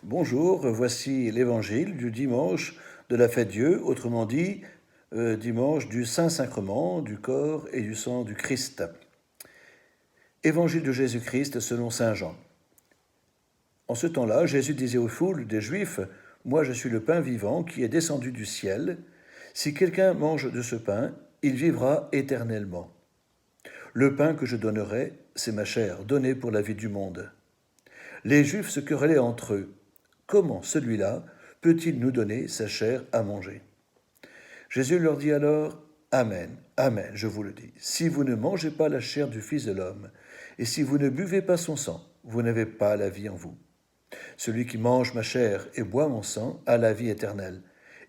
Bonjour, voici l'évangile du dimanche de la fête Dieu, autrement dit, dimanche du Saint-Sacrement, du corps et du sang du Christ. Évangile de Jésus-Christ selon Saint Jean. En ce temps-là, Jésus disait aux foules des Juifs, « Moi je suis le pain vivant qui est descendu du ciel. Si quelqu'un mange de ce pain, il vivra éternellement. Le pain que je donnerai, c'est ma chair, donnée pour la vie du monde. » Les Juifs se querellaient entre eux. Comment celui-là peut-il nous donner sa chair à manger? Jésus leur dit alors, Amen, Amen, je vous le dis, si vous ne mangez pas la chair du Fils de l'homme, et si vous ne buvez pas son sang, vous n'avez pas la vie en vous. Celui qui mange ma chair et boit mon sang a la vie éternelle,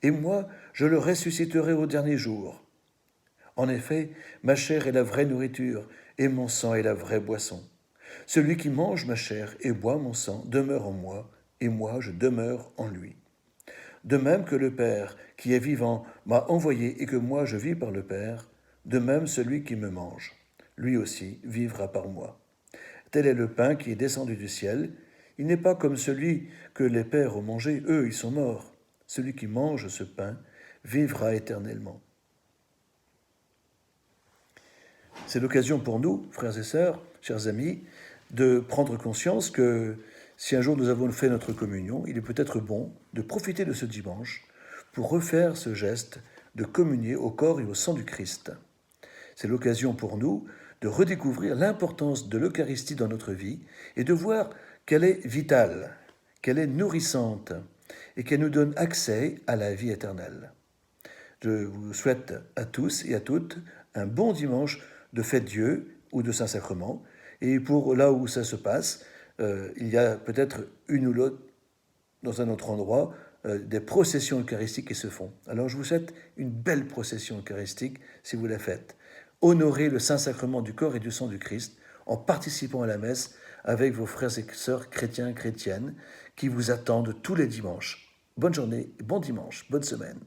et moi, je le ressusciterai au dernier jour. En effet, ma chair est la vraie nourriture, et mon sang est la vraie boisson. Celui qui mange ma chair et boit mon sang demeure en moi, et moi je demeure en lui. De même que le Père, qui est vivant, m'a envoyé et que moi je vis par le Père, de même celui qui me mange, lui aussi vivra par moi. Tel est le pain qui est descendu du ciel. Il n'est pas comme celui que les pères ont mangé, eux ils sont morts. Celui qui mange ce pain vivra éternellement. C'est l'occasion pour nous, frères et sœurs, chers amis, de prendre conscience que si un jour nous avons fait notre communion, il est peut-être bon de profiter de ce dimanche pour refaire ce geste de communier au corps et au sang du Christ. C'est l'occasion pour nous de redécouvrir l'importance de l'Eucharistie dans notre vie et de voir qu'elle est vitale, qu'elle est nourrissante et qu'elle nous donne accès à la vie éternelle. Je vous souhaite à tous et à toutes un bon dimanche de fête Dieu ou de Saint-Sacrement. Et pour là où ça se passe, il y a peut-être une ou l'autre, dans un autre endroit, des processions eucharistiques qui se font. Alors je vous souhaite une belle procession eucharistique si vous la faites. Honorez le Saint-Sacrement du corps et du sang du Christ en participant à la messe avec vos frères et sœurs chrétiens, chrétiennes qui vous attendent tous les dimanches. Bonne journée, bon dimanche, bonne semaine.